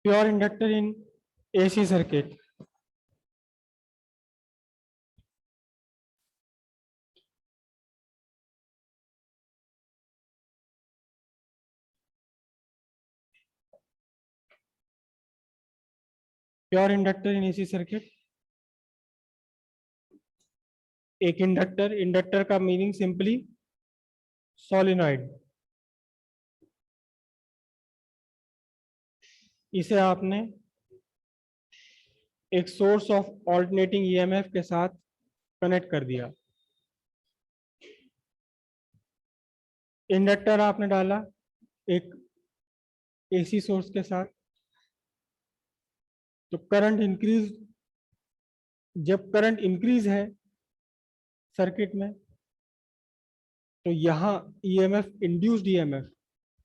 Pure inductor in AC circuit. Pure inductor in AC circuit. एक inductor, inductor का meaning simply solenoid. इसे आपने एक सोर्स ऑफ ऑल्टरनेटिंग ईएमएफ के साथ कनेक्ट कर दिया। इंडक्टर आपने डाला एक एसी सोर्स के साथ, तो करंट इंक्रीज, जब करंट इंक्रीज है सर्किट में, तो यहाँ EMF, induced EMF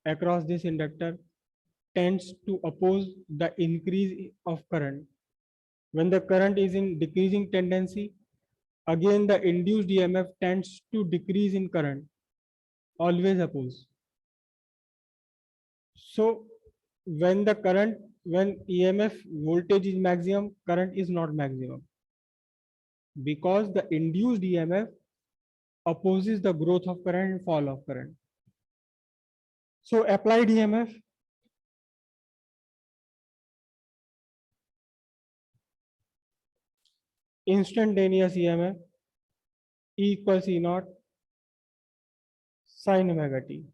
across this inductor tends to oppose the increase of current. When the current is in decreasing tendency, again the induced EMF tends to decrease in current, always oppose. So when EMF voltage is maximum, current is not maximum, because the induced EMF opposes the growth of current and fall of current. So applied EMF, instantaneous EMF, E equals E naught sin omega t.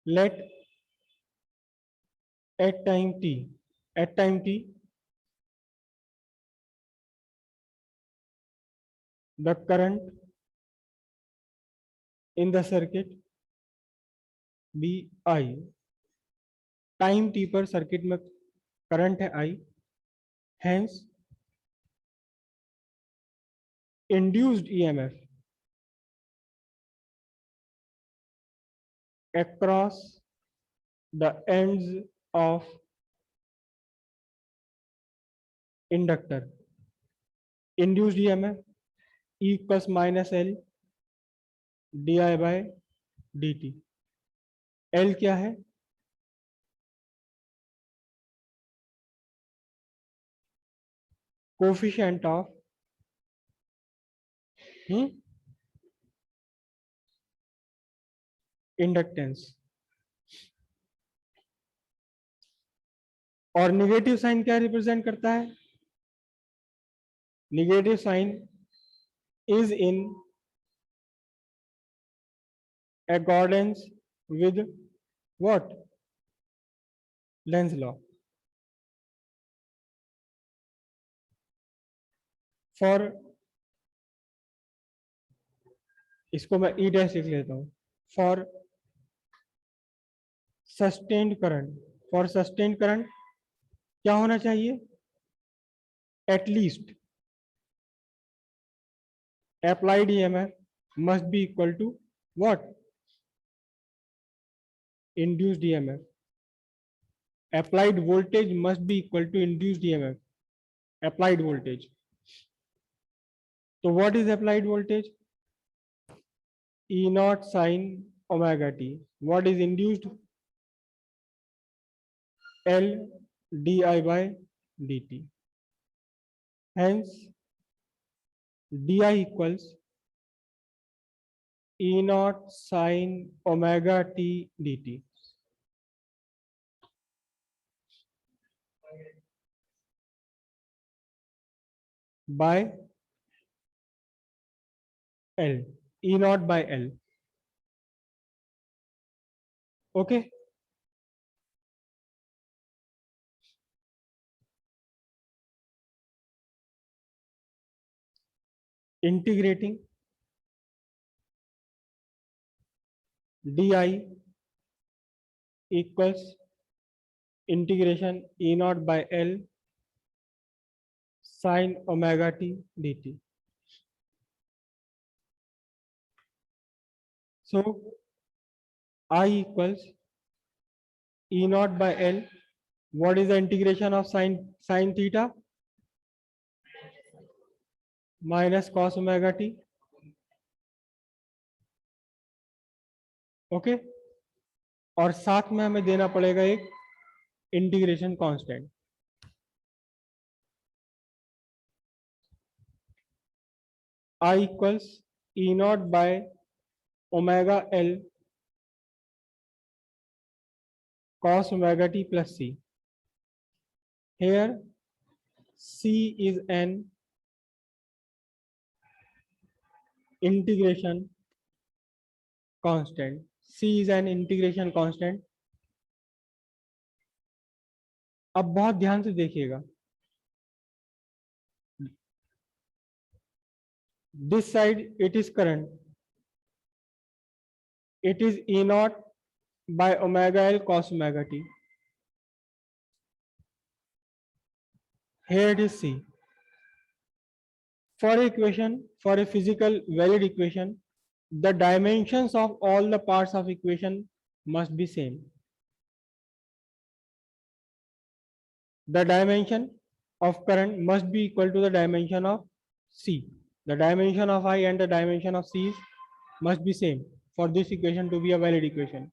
Let at time t, the current in the circuit be I. Time t पर circuit में current है I, hence induced EMF across the ends of inductor, induced EMF E equals minus L di by dt. L क्या है? Coefficient of inductance. और negative sign क्या represent करता है? Negative sign is in accordance with what? Lenz law. For इसको मैं E dash लिख लेता हूं। For sustained current, for sustained current क्या होना चाहिए? At least applied EMF must be equal to what? Induced EMF. Applied voltage must be equal to induced EMF. Applied voltage. So what is applied voltage? E naught sin omega t. What is induced? L di by dt. Hence di equals E naught sin omega t dt. By L. E naught by L. Okay. Integrating di equals integration E naught by L sin omega t dt. So I equals E naught by L. What is the integration of sin theta? Minus cos omega t. Okay. और साथ में हमें देना पड़ेगा एक integration constant. I equals E naught by omega L cos omega t plus C. Here C is an integration constant. C is an integration constant. अब बहुत ध्यान से देखिएगा, this side it is current, it is E naught by omega L cos omega t. Here it is C. For equation, for a physical valid equation, the dimensions of all the parts of equation must be same. The dimension of current must be equal to the dimension of C. The dimension of I and the dimension of C must be same for this equation to be a valid equation.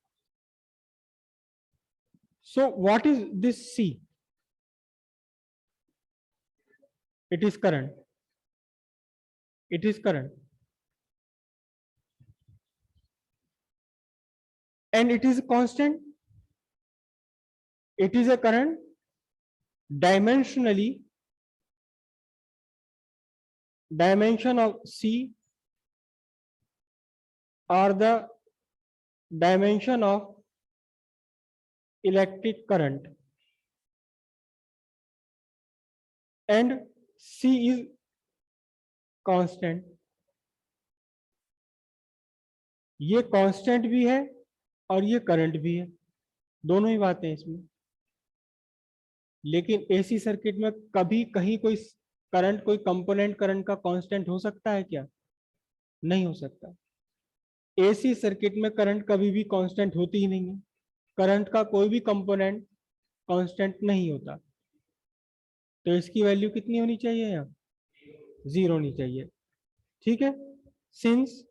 So what is this C? It is current. It is current. And it is constant. It is a current. Dimensionally, dimension of C are the dimension of electric current, and C is constant. ये constant भी है और ये current भी है, दोनों ही बातें इसमें। लेकिन एसी सर्किट में कभी कहीं कोई करंट, कोई कंपोनेंट करंट का कांस्टेंट हो सकता है क्या? नहीं हो सकता। एसी सर्किट में करंट कभी भी कांस्टेंट होती ही नहीं है, करंट का कोई भी कंपोनेंट कांस्टेंट नहीं होता। तो इसकी वैल्यू कितनी होनी चाहिए? यहाँ 0 होनी चाहिए। ठीक है, since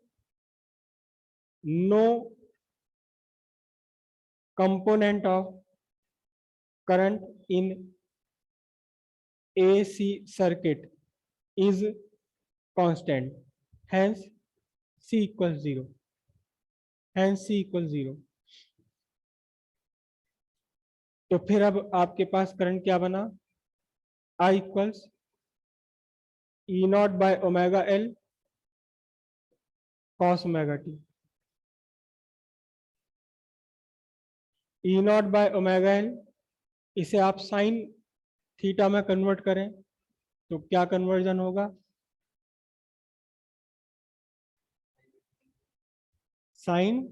no component of current in AC circuit is constant, hence C equals 0. Hence C equals 0. तो फिर अब आपके पास करंट क्या बना? I equals E naught by omega L cos omega t. E naught by omega L, इसे आप sine theta में convert करें तो क्या कन्वर्जन होगा? Sine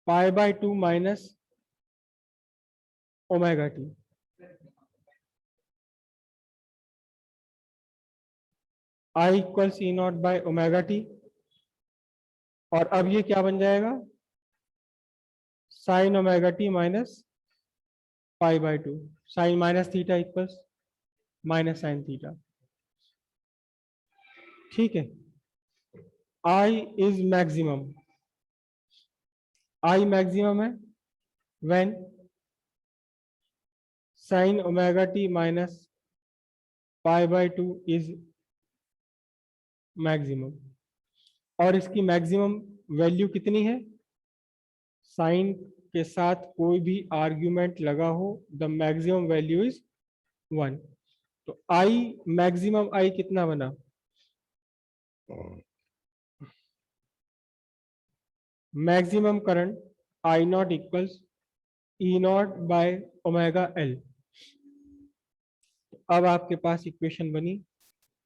pi by 2 minus omega t. I equals E naught by omega t, और अब ये क्या बन जाएगा? Sine omega t minus pi by 2, sine minus theta equals minus sine theta. ठीक है, I is maximum, I maximum है when sine omega t minus pi by 2 is maximum. और इसकी मैक्सिमम वैल्यू कितनी है? साइन के साथ कोई भी आर्ग्यूमेंट लगा हो, द मैक्सिमम वैल्यू इज 1। तो आई मैक्सिमम, आई कितना बना? Maximum current I naught equals E naught by omega L. अब आपके पास इक्वेशन बनी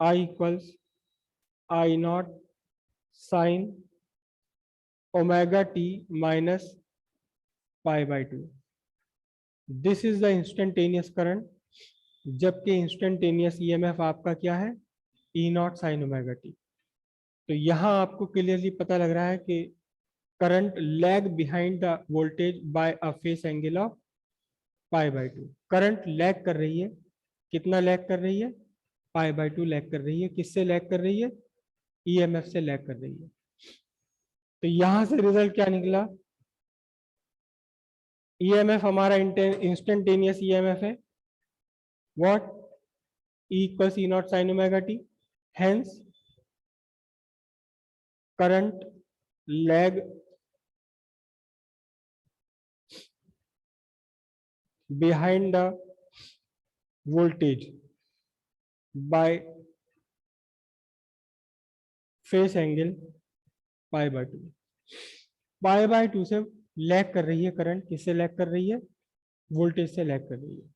I equals I naught sine omega t minus pi by 2। This is the instantaneous current, जबकि instantaneous EMF आपका क्या है? E naught sine omega t. तो यहां आपको क्लियरली पता लग रहा है कि current lag behind the voltage by a phase angle of pi by 2। Current lag कर रही है कितना लैग कर रही है, π/2 लैग कर रही है। किससे लैग कर रही है, ईएमएफ से लैग कर रही है। तो यहां से रिजल्ट क्या निकला, ईएमएफ हमारा इंस्टेंटेनियस ईएमएफ है, what, E equals E naught sin omega t, hence current lag behind the voltage by phase angle π/2। π/2 से लैग कर रही है करंट, किससे लैग कर रही है, वोल्टेज से लैग कर रही है।